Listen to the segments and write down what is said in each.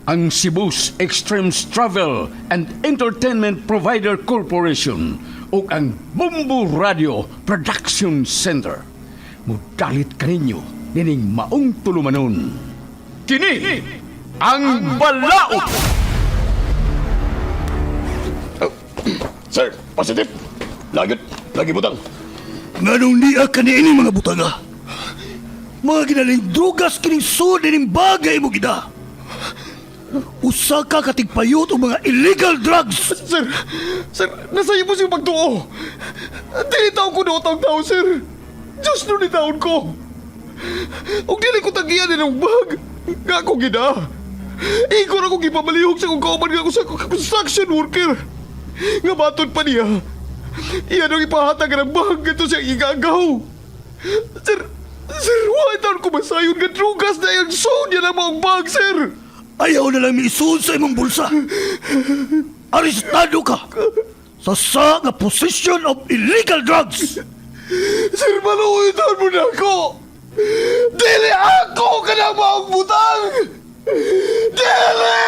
ang Cebu's Extremes Travel and Entertainment Provider Corporation o ang Bumbu Radio Production Center. Mudalit kaninyo dining maong tulumanon. Kini ang Balaod! Sir, positive. Lagi butang. Nganong niya kanini mga butaga? Mga ginaling drugas kining sud dining bagay mo gida. Usa ka katigpayot o mga illegal drugs. Sir, nasa iyo po siyang pagtuo. Dili taon ko na utang tao, sir. Diyos nun ni taon ko. Huwag dili ko tagiyan ng bag. Nga ako gina. Ikaw na kong ipamalihog sa kong kauman nga ako sa construction worker. Nga batod pa niya. Iyan ang ipahatag ng bag ito siyang igagaw. Sir, why taon ko masayon nga drugas na yung sound niya ng mga bag, sir? Ayaw na lang miisuon sa imong bulsa. Arestado ka sa nga possession of illegal drugs. Sir, maluwitan mo na ako! Dili ako ka na maong butang! Dili!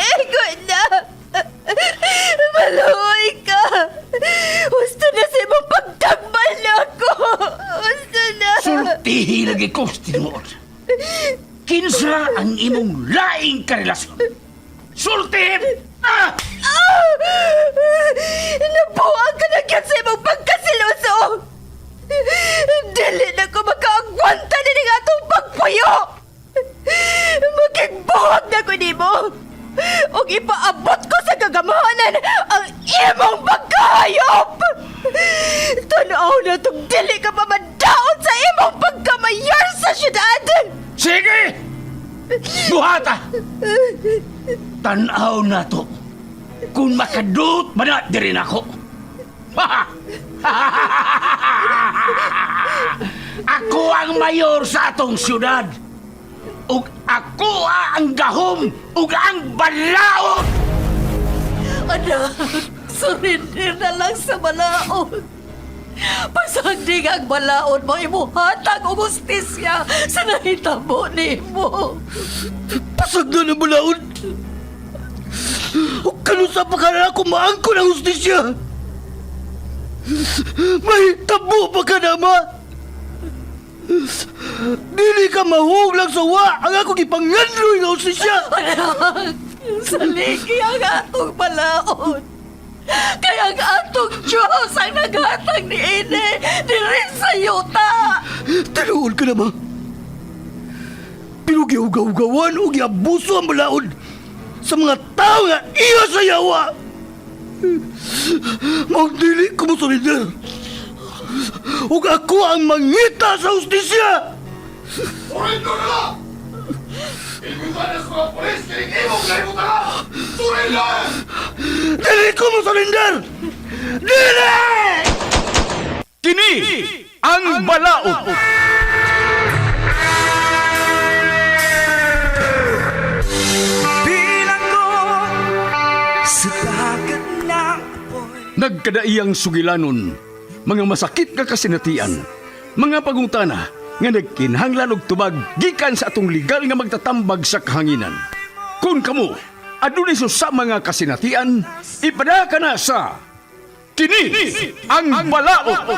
Ego na! Maluoy ka! Gusto na sa imong pagtambal na ako! Gusto na! Sultihi lagi ko, tinuod. Kinsa ang imong laing karelasyon? Sultihin! Nabuang ka na kyan sa imong pagkasiloso! Dili na ko makaagwanta na ng atong pagpuyo! Magigbuhag na ko nimo! O ipaabot ko sa gagamahanan ang imong pagkahayop! Tanaw na itong dili ka pa madaon sa imong pagkamayor sa syudad! Sige! Buhata! Tanaw na to. Kung makadut man na din ako. Ako ang mayor sa atong syudad. Ug ako ang gahom ug ang balaod. Anak, surrender na lang sa balaod. Pasagdig ang balaod mo, imuhatag o justisya sa nahitabo ni mo. Pasagda na balaod. O kanusa pa ka na ako maangko ng justisya. May tabo pa ka na, ma. Dili ka mahuglang sa wa ang akong ipangandroy ng justisya. Anak, saligi ang atong balaod. Kaya ang atong Diyos ang naghatag ni Ine diri sa yuta. Tinuod ka na, ma. Pero giugaw-gawan o giabuso ang balaod sa mga tao nga iya sa yawa. Magdili ko mo solider. Ug ako ang mangita sa justisya. Surrender na lang! Igubanas ko ang polis kaya imong layo ka! Surrender! Dili ko mo solider. Dili! Kini ang Balaod. Nagkadaiyang sugilanon, mga masakit nga kasinatian, mga pagungtana nga nagkinhanglan og tubag gikan sa atong legal nga magtatambag sa kahanginan. Kung kamo adunay sa mga kasinatian, ipada ka na sa Kini ang Balaod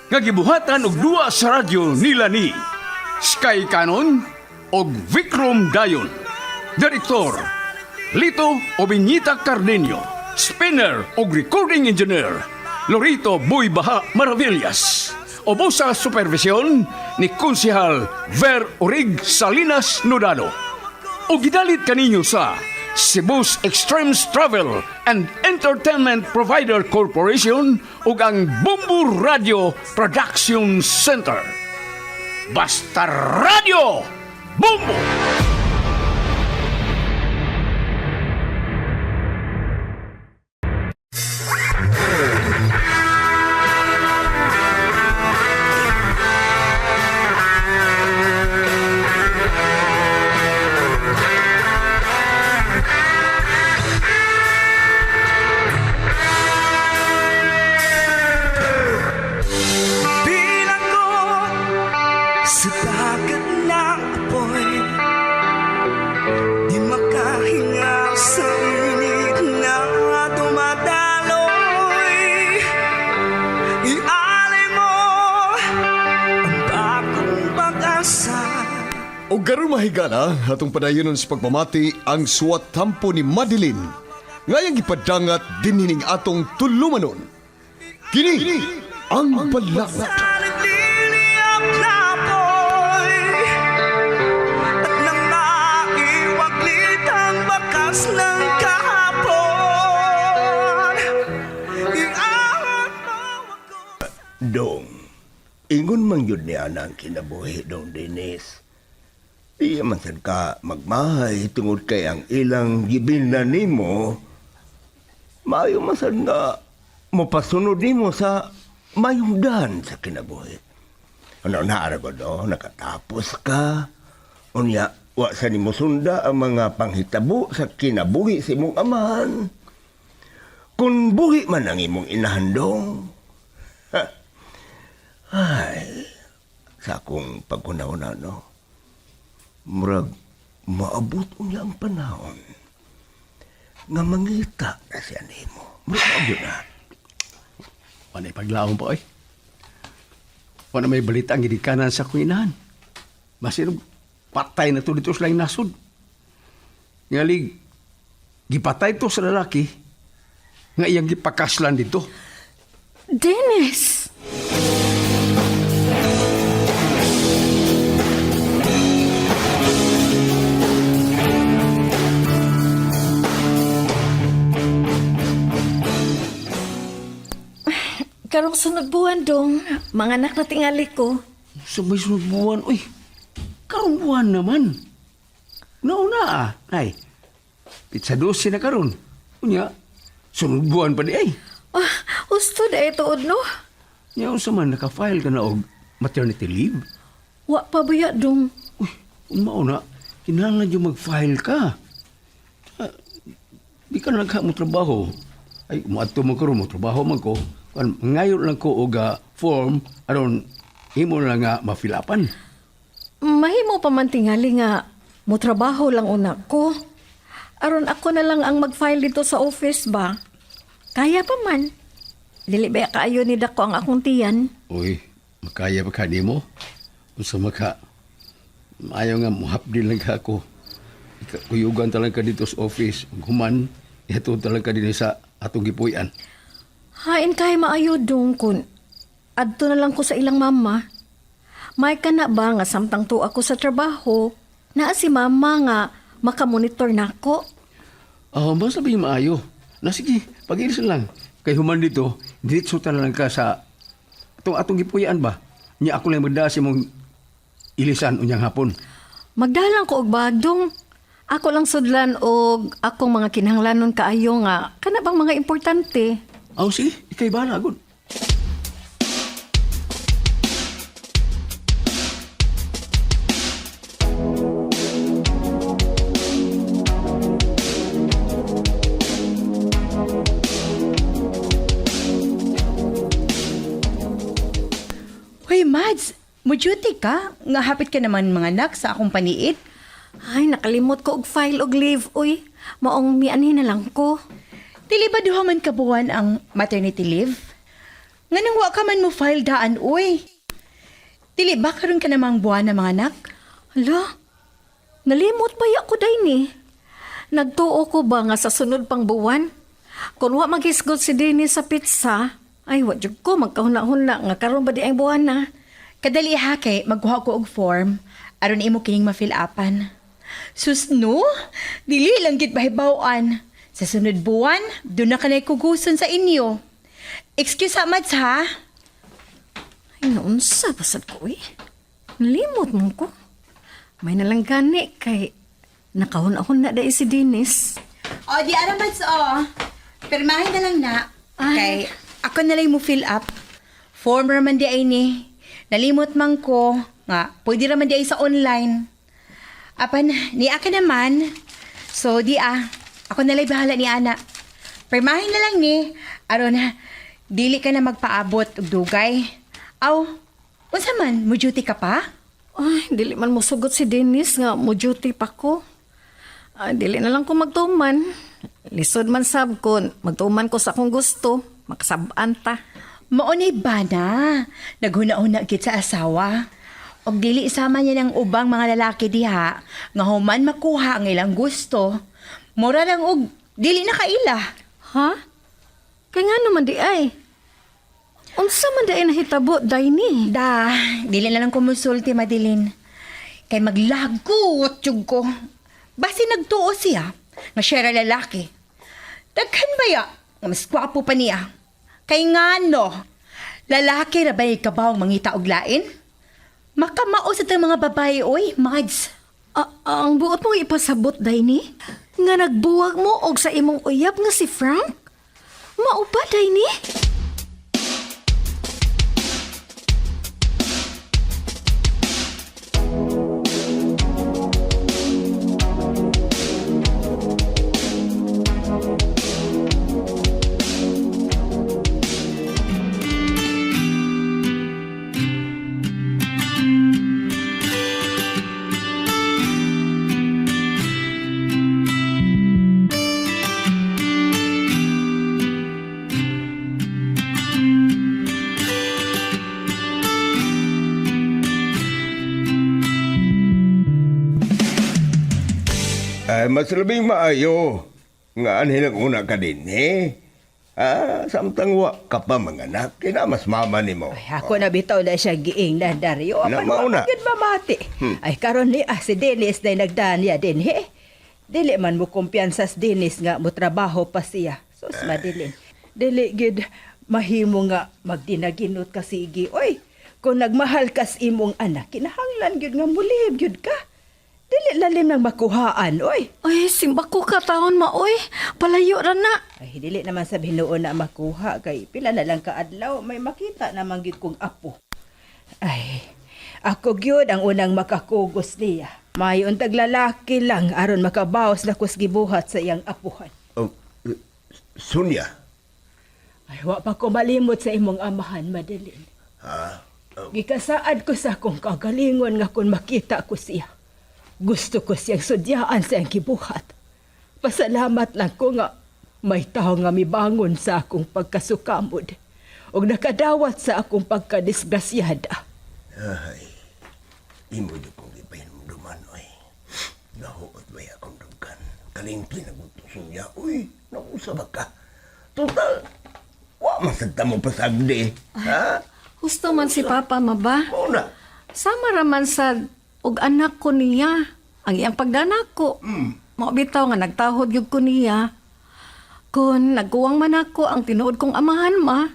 nga gibuhatan og duwa sa radyo nila ni Sky Canon og Vikram Dayon. Direktor Lito Obiñita Cardenio. Spinner o recording engineer Lorito Boy Baha Maravillas. Obo sa supervisyon ni Konsehal Ver Orig Salinas Nodalo. O gidalit kaninyo sa Cebu's Extremes Travel and Entertainment Provider Corporation ug ang Bumbu Radio Production Center. Basta Radio Bumbu! O garon mahigala, atong padayonon sa pagpamati ang suwat tampo ni Madeline. Ngayang ipadangat dinining atong tulumanon. Kini, ang balakot. Nagliliyap na apoy at nang maiwaglit ang bakas ng kahapon. Iahon mo ako. Dong, ingon man yun niya ang kinabuhi, Dong Dennis. Di man sad ka magmahay tungod kay ang ilang gibilna nimo. Maayo man sad nga mapasunod nimo sa mayungdan sa kinabuhi. Ano naara ko do, nakatapos ka. Unya, wa sa nimo sunda ang mga panghitabo sa kinabuhi sa imong amahan. Kung buhi man ang imong inahandong, ay, sa akong pagkunauna, no? Murag, maabot niya ang panahon nga mangita na siya nimo. Murag, maabot na. Panay paglaong po, Wala may balita ang gidikanan sa kuinahan. Masin, patay na to dito sa laing nasod. Ngalig, gipatay to sa lalaki, nga iyang gipakaslan dito. Dennis! Karong sunod buwan, Dong. Mga anak na tingali ko. Sa may sunod buwan, karong buwan naman. Nauna ay. Pizza 12 na karon. Unya, sunod buwan pa di ay. Gusto na ito, no? Ngayon sa man, naka-file ka na og maternity leave. Wa pa ba ya, Dong? Kung mauna, kinahanglan yung mag-file ka. Di ka na nagka mo trabaho. Ay, umaadto mo karon mo trabaho man ko. Ngayon lang ko og form aron imo lang nga mafilapan. Mahimo pa man tingali nga mo trabaho lang una ko. Aron ako na lang ang mag-file dito sa office ba? Kaya pa man. Dili ba kaayo ni dako ang akong tiyan? Uy, makaya pa ka mo? Unsa maka maayo nga muhapdi lang ka ako. Kuyugan talaga ka dito sa office. Human, ito talaga din sa atong gipuy-an. Hain kay maayo dong kun. Adto na lang ko sa ilang mama. May ka na ba nga samtang to ako sa trabaho? Naa si mama nga makamonitor nako. Mas sabi maayo. Na sige, pag-ilisan lang. Kay human dito, diretso lang ka sa atong gipuy-an ba? Nya ako lang magdasi mong ilisan unyang hapon. Magdalang ko og bagdong. Ako lang sudlan og akong mga kinahanglanon kaayo nga kana bang mga importante. Sige, ikay bala, good. Hoy, Mads, mo-duty ka? Nga hapit ka naman mga anak sa akong paniid. Ay, nakalimot ko og file og leave, uy. Maong mianhin na lang ko. Dili ba duha man kabuan ang maternity leave? Nga nang wa ka man mo file daan, uy. Dili ba karon ka namang buwan na mga anak? Hala, nalimot pa ya ko day ni. Nagtuo ko ba nga sa sunod pang buwan? Kung wa maghisgot si Dennis sa pizza, ay wa jud ko magkahuna-huna nga karon ba di ang buwan na. Kadali ha kay magkuha ko og form aron imo kining ma-fill upan. Sus no, dili lang gid bahibaw-an. Sa sunod buwan, doon na ka na kuguson sa inyo. Excuse Mads ha? Ay, naunsa pasad ko eh. Nalimot mo ko. May nalang gani kay nakahun-ahon na dahil si Dennis. O, di aram Mads Pirmahin na lang na. Kay ako na lang mo fill up. Form raman di ay ni. Nalimot man ko. Nga, pwede raman di ay sa online. Apan, ni akin naman. So, ako nalay bahala ni Ana. Pirmahin na lang ni. Aron dili ka na magpaabot og dugay. Aw, unsa man, mo duty ka pa? Ay, dili man mo sugot si Dennis nga mo duty pa ko. Dili na lang ko magtuman. Lisod man sab ko, magtuman ko sa akong gusto. Makasabaan ta. Maunay ba na? Naghuna-una gid sa asawa. Og dili sama niya ng ubang mga lalaki diha nga human makuha ang ilang gusto. Mura lang og dili na kaila. Ha? Kaya nga naman di ay. Unsa man di ay nahitabo, Dayni? Da, dili na lang kumusulti, Madeline. Kay maglagot yung ko. Basi nagtuo siya, nga siya ra lalaki. Daghan ba ya? Nga mas gwapo pa niya. Kay nga no, lalaki ra ba kabawang mangita og lain? Makamao sa tang mga babae, oy, Mads. Ang buot mong ipasabot, Dayni? Nga nagbuwag mo og sa imong uyab nga si Frank? Mao ba, Dayni? Ay, mas labing maayo. Nga anhin ang una ka din, eh. Samtang wa ka pa manganak, kina mas mama ni mo. Ay, ako na bitaw na siya giing na Dario. Na, mauna. Yun mamati. Ay, karon ni si Dennis na nagdanya din, he. Dili man mo kumpiyansa sa Dennis nga mo trabaho pa siya. Sus, Madeline. Dili gid mahimo nga magdinaginot ka sige. Oy, kung nagmahal kas imong anak, kinahanglan gyud nga mulihib gyud ka. Dili lalim nang makuhaan, oy. Ay, simba ko ka taon, maoy. Palayo ra na. Ay, dili naman sa binuon na makuha kay pila na lang kaadlaw may makita naman gyud kong apo. Ay, ako gyud ang unang makakugos niya. Mayon tag lalaki lang aron makabawas na kus gibuhat sa iyang apuhan. Oh, Sonia. Ay, wa pa ko malimot sa imong amahan, Madeline. Ha? Gikasaad ko sa akong kagalingon nga kung makita ko siya. Gusto ko siyang sudyaan sa iyang gibuhat. Pasalamat lang ko nga may tao nga mibangon sa akong pagkasukamod o nakadawat sa akong pagkadisgrasyada. Ay, imo di kong ipahinumduman, oy. Nahuot ba akong dugan? Kalingki na gusto niya, uy, nausap ka. Total, wa masagta mo pasagdi, ha? Gusto man si Papa, maba? Mauna. Sama raman sa og anak ko niya. Ang iyang pagdanak ko. Mao bitaw nga nagtahod gyud ko niya. Kun nagkuwang man ako ang tinuod kong amahan ma.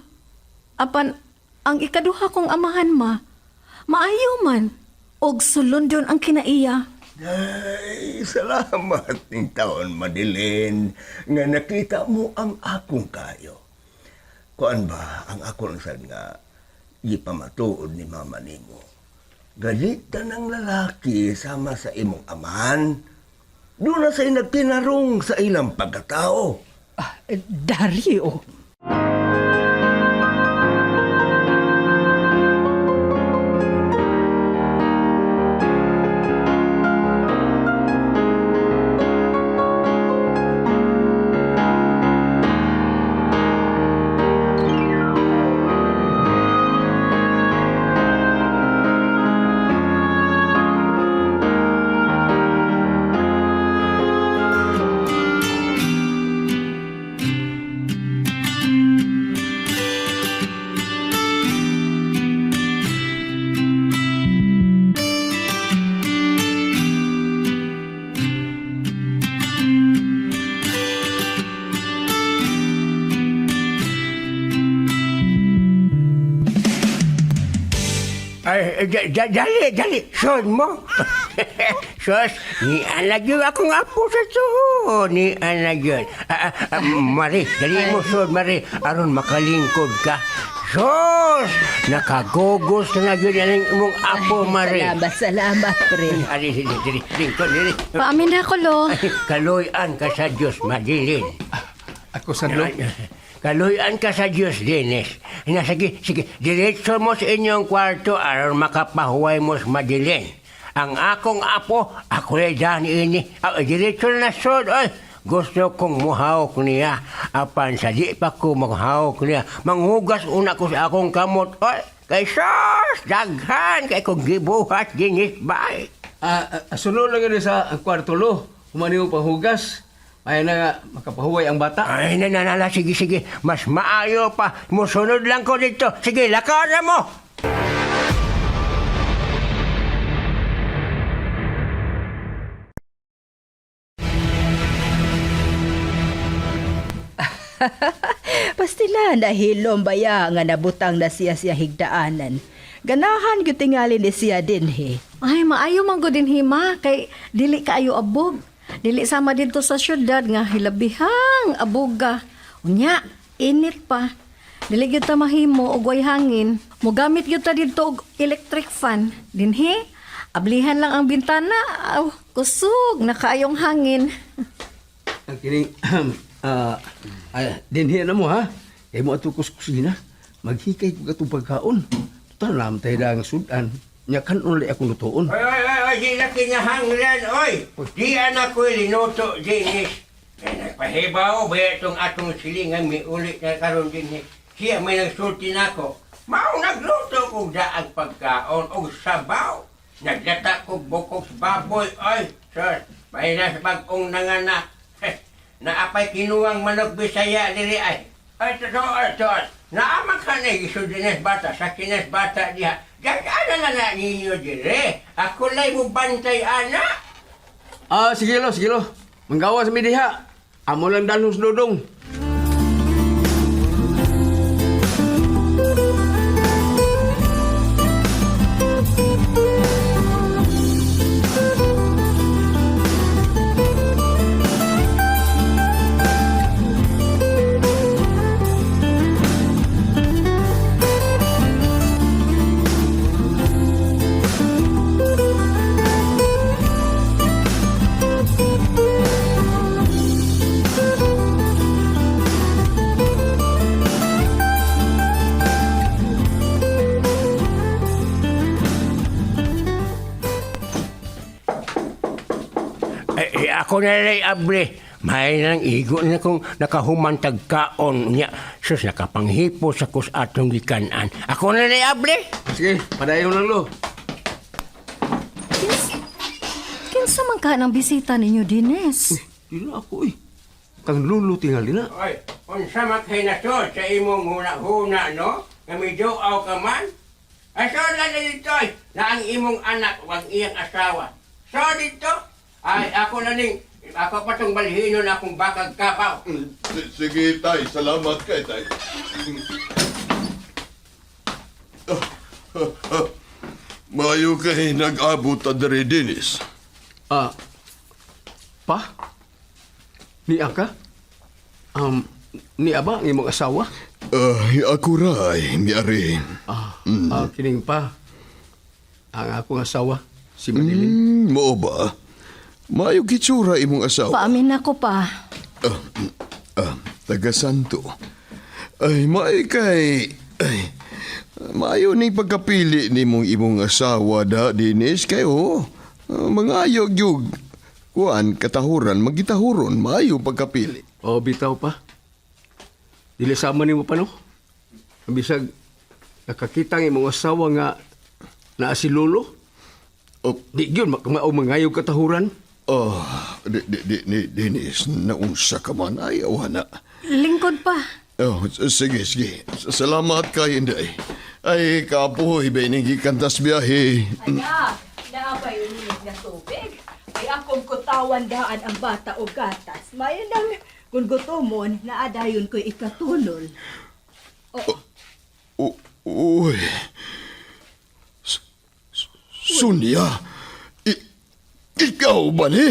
Apan ang ikaduha kong amahan ma. Maayo man. Og sulon yun ang kinaiya. Ay, salamat ng taon, Madeline, nga nakita mo ang akong kayo. Kuan ba ang akong sad nga ipamatuod ni mama nimo? Galitan ng lalaki sama sa imong amahan. Doon na sa'y nagtinarong sa ilang pagkatao. Dario. Ay, dali, son mo. Sos, ni anak yun akong apo sa suho. Ni anak yun. Mari, dali mo, son, Mari. Aron makalingkod ka. Sos, nakagugos na yun yan mong apo, Mari. Salamat, pre. Dali, lingkod, dali. Paamin na ako, lo. Kaloyan ka sa Diyos, Madilin. Ako sa lo. Kaluyan ka sa Diyos, Dennis. Sige, diretso mo sa inyong kwarto aron makapahuway mo sa Madilin. Ang akong apo, ako ay daan ini. Diretso na sod, oy. Gusto kong muhawak niya. Apan sa di pa ko maghawak niya. Manghugas una ko sa akong kamot. Oy, kay sos, daghan. Kay kong gibuhat, ginis bay. Sunod lang yun sa kwarto lo. Humani mo pahugas. Ay na nga, makapahuway ang bata. Ay, nananala, sige, sige. Mas maayo pa. Musunod lang ko dito. Sige, lakaran mo. Pastila na hilom baya nga nabutang na siya higdaanan. Ganahan gyud tingali ni siya din he. Ay, maayo man gud din hima kay dili kaayo abog. Dili sama dito sa syudad nga hilabihang abuga. Unya, init pa. Dili gyud ta mahimo og way hangin. Mogamit gyud ta dito og electric fan. Dinhi, ablihan lang ang bintana. Aw, kusog na kaayong hangin. Ang kining, dinhi na mo ha. Kaya mo atukos kusina. Maghikay ko katong pagkaon. Tanam tayo na ang sudan. Nyakan ulit ako lutoon. Oy, di na kinahanglan, oy. Di anak ko linuto, Dinis. Nagpahibaw ba itong atong silingan may ulit na karon Dinis. Siya may nagsulti na ko. Mao nagluto kong daang pagkaon o sabaw. Nagdata ko bukos baboy, oy. Sir, may nasa bagong nanganak. Naapay kinuwang manok Bisaya diri ay. Ay, tos. Naaman ka na iso Dinis bata sa kinas bata diha. Diyan na ninyo dire. Ako lay mo bantay, anak. Sige lo. Manggawa sa midiha. Amo lang dalhos dodong. Ako na lay abli. May nang igo na kong nakahumantag kaon niya. Sus, nakapanghipo sa kus atong gikanan. Ako na lay abli. Sige, padayon lang lo. Kinsa man ka ng bisita ninyo, Dines? Di na ako eh. Kang lulo tingal din na. Oy, unsa man kay nasod sa imong huna-huna, no? Nga medyo aw ka man? Asod lang na dito, na ang imong anak wag iyang asawa. So dito, ay ako na ning, ako pa tong balhinon akong bakag kapaw. Sige, tay. Salamat kay tay. Mayo kay nag-abot ta diri Dinis. Pa? Ni Aka? Ni Aba, ang imong asawa? Ako ray, miarin. Kining pa. Ang akong asawa, si Manilin. Mao ba? Mayo kitsura imong asawa. Paamin ako pa. Taga Santo. Ay, maayo ni pagkapili ni imong asawa da, Dinis, kayo. Mga ayog yung kuan, katahuran, magitahuron, maayo pagkapili. O, bitaw pa. Dili sama ni mo pa, no? Ang bisag, nakakita ng imong asawa nga naa si Lolo. Di yun, mangayog katahuran. Dinis, naunsa ka man, ayaw na. Lingkod pa. Sige. Salamat kay Inday. Ay, kapoy, benigi kantas biyahe. Anak, naapay ulit na tubig. Ay akong kutawan daan ang bata o gatas. Mayon lang, kung gutomon, naadayon ko'y ikatunol. Uy. Sonia, ikaw ba ni?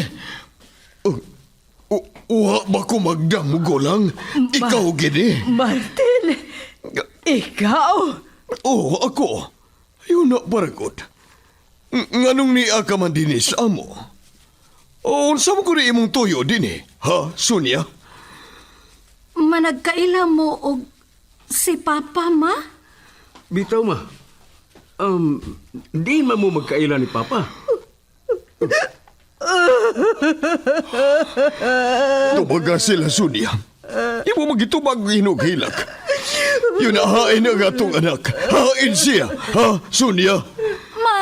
Uwa ba ko magdamugo lang? Ikaw gini? Martin, ikaw? Oo, ako. Ayun na, baragod. Nganong ni ka man Dinis, amo? O, saan ko rin imong tuyo din ha, Sonia? Managkaila mo og si Papa, ma? Bitaw ma. Di man mo magkaila ni Papa. Tumaga sila, Sonia. Imo magitubag hinog-hilak. Yun hain ang atong anak. Hain siya, ha, Sonia? Ma,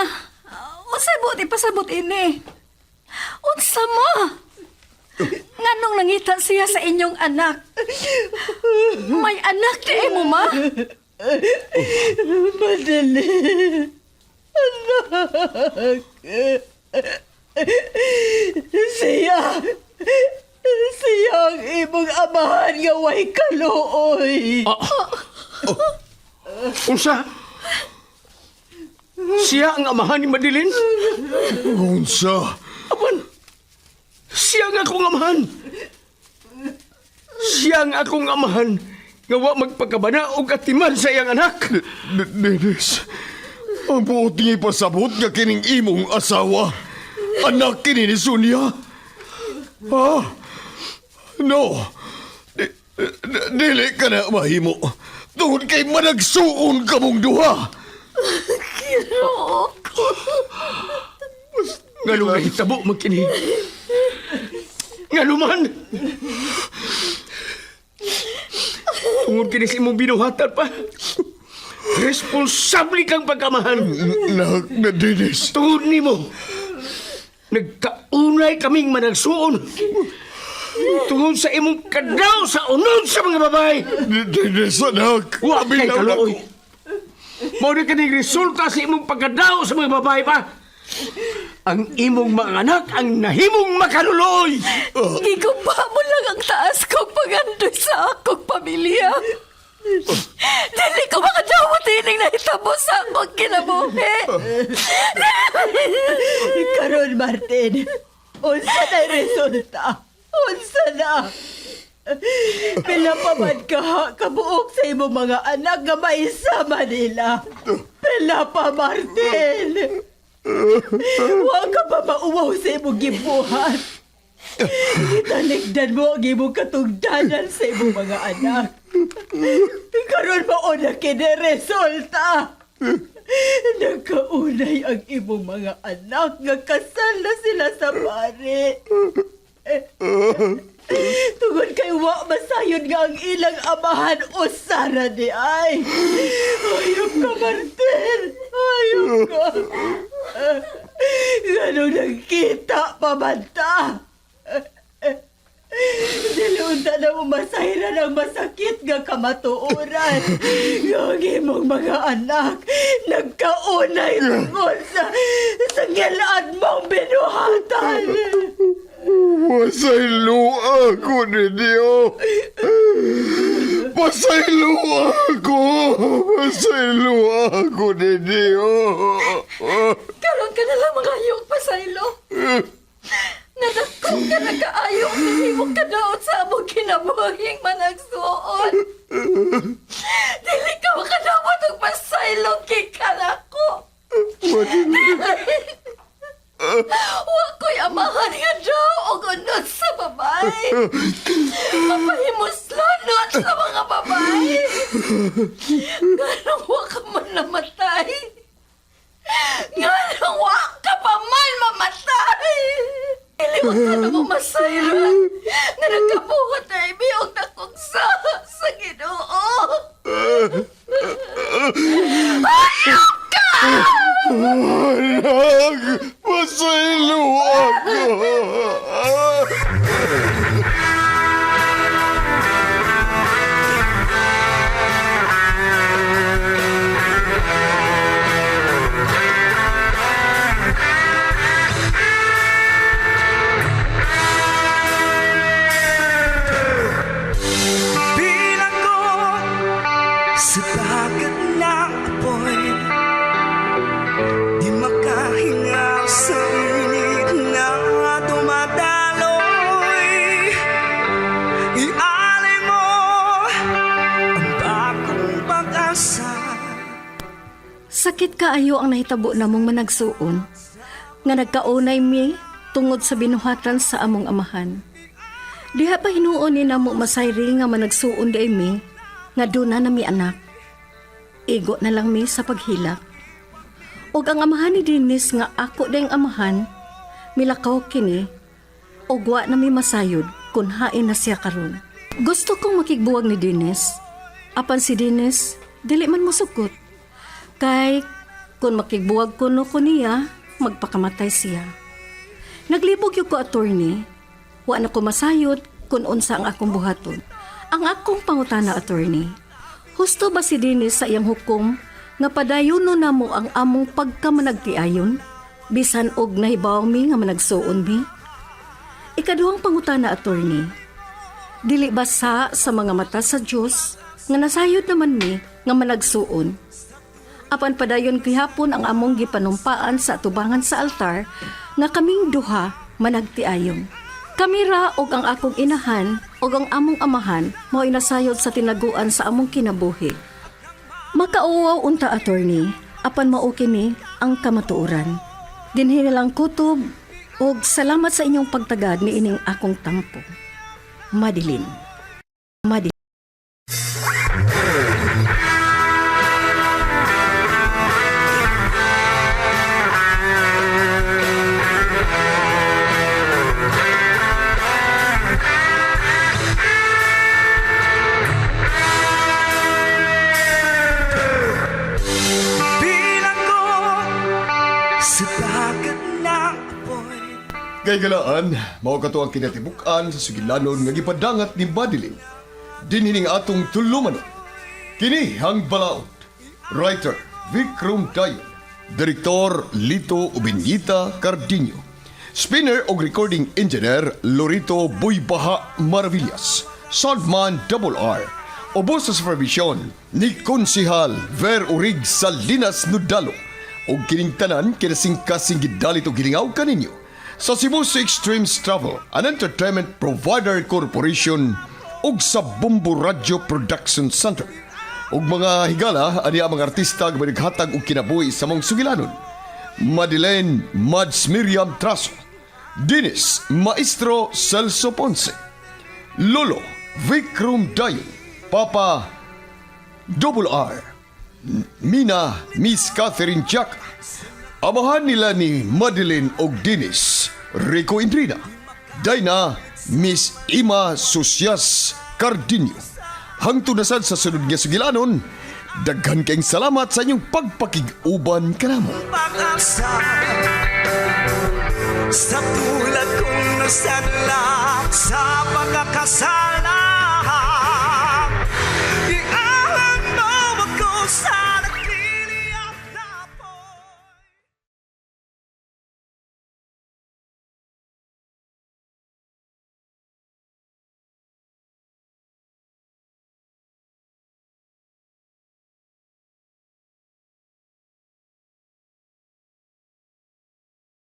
usabot ipasabot ini. Unsa ma? Nganong nangita siya sa inyong anak? May anak di mo, ma? Madali. Anak. Siya ang imong amahan nga way kaluoy. Unsa? Siya ang amahan ni Madeline? Unsa? Apan, siya ang akong amahan. Siya ang akong amahan nga wa magpagkabana o katiman sa iyang anak. Dennis, ang buot niya ipasabot nga kining imong asawa. Anak kini ni Sonia. Ah, no. Dili ka na mahimo. Tungod kay managsuon ka mong duha. Nga nga hitabo magkini. Nga luman. Tungod kini sa imong binuhatan pa. Responsable kang pagkamahan. Na Dennis. Tungod nimo. Nagkaunay kaming managsuon. Tungod sa imong kadaw sa unod sa mga babae. Dennis, anak. Wa kay Binaw na kaluoy. ko. Mao na kaning resulta sa imong pagkadaw sa mga babae pa. Ang imong mga anak ang nahimong makaluloy. Giguba mo lang ang taas kong pagandoy sa akong pamilya. Dili ko makadawat ining nahitabo sa akong kinabuhi. Karon, Martin, unsa na resulta? Unsa na? Pila pa man kabuok sa imong mga anak nga maisama nila. Pila pa, Martin. Wa ka ba mauwaw sa imong gibuhat? Italigdan mo ang imong katungdanan sa imong mga anak. Karon mauna kini resulta. Nagkaunay ang imong mga anak nga kasal na sila sa pare. Tungod kay wa masayon nga ang ilang amahan usara di ay. Ayok ka, Martin. Ayok ka. Ganun nagkita pa man ta. Dilunta na mo masayra ng masakit nga kamatuoran. Yung imong mga anak nagkaunay tungkol sa ngilaan mong binuhatan. Pasaylo ako ninyo. Pasaylo ako. Pasaylo ako ninyo. Karon ka na lang mga hayong pasaylo. Nadakong ka na kaayong hindi mo kadaot sa among kinabuhing managsuon. Dili ka makadawat og pasaylo kikal ako. Wa ko'y amahan nga daw og unod sa babae. Mapahimuslanot sa mga babae. Ganong wa ka man namatay. Ganong wa ka pa man mamatay. Iliwag ka na mo masayran na nagkabuhat na ibiyog na kong sa Ginoo. Ayaw ka! Anak, pasaylo ako. Bilang ko sa dagat na apoy, di makahinga sa init na dumadaloy. Ialay mo ang bagong pag-asa. Sakit kaayo ang nahitabo namong managsuon nga nagkaunay mi tungod sa binuhatan sa among amahan. Diha pa hinuon ni namo masayri nga managsuon di mi nga duna na mi anak. Igo na lang mi sa paghilak. Og ang amahan ni Dennis nga ako dayang amahan, milakaw kini, o wa na may masayod kung hain na siya karon. Gusto kong makigbuwag ni Dennis. Apan si Dennis, dili man mo sukot. Kay, kung makigbuwag ko no ko niya, magpakamatay siya. Naglibog yung ko attorney. Wa na ko masayod kung unsa ang akong buhaton. Ang akong pangutana attorney, husto ba si Dennis sa iyang hukom nga padayon na mo ang among pagkamanagtiayon? Bisan og nahibaw mi nga managsuon mi? Ikaduhang pangutana attorney, dili ba sa mga mata sa Diyos nga nasayod naman mi nga managsuon? Apan padayon gihapon ang among gipanumpaan sa atubangan sa altar nga kaming duha managtiayon. Kami ra og ang akong inahan og ang among amahan mao inasayod sa tinaguan sa among kinabuhi. Makauwaw unta attorney, apan mao kini ang kamatuoran. Dinhi nilang kutob og salamat sa inyong pagtagad ni ining akong tampo. Madeline. Bilang ko sa dagat na apoy. Kay galaan, mao kato ang kinatibukan sa sugilanon nga gipadangat ni Madeline. Dinhining atong tulumanon. Kini ang balaod. Writer Vikram Dayan. Direktor Lito Ubinyita Cardiño. Spinner o recording engineer Lorito Buybaha Maravillas. Soundman R. Obo sa supervision ni Konsihal Ver Urig Salinas Nudalo. O kining tanan kinasing-kasing gidalit o gilingaw kaninyo sa Cebu Extremes Travel and Entertainment Provider Corporation ug sa Bumbo Radio Production Center. Ug mga higala ani ang mga artista nga naghatag og kinabuhi sa mong sugilanon. Madeleine Mads Miriam Traso, Dennis Maestro Celso Ponce, Lolo Vikram Dayan, Papa R, Mina Miss Catherine Chaka, amahan nila ni Madeline og Dennis Rico Indrina, Dayna Miss Ima Susias Cardiño. Hangtod na sad sa sunod nga sugilanon, daghan kayong salamat sa inyong pagpakig-uban kanamo. Pag-asa sa tulad kong nasadla sa pagkakasal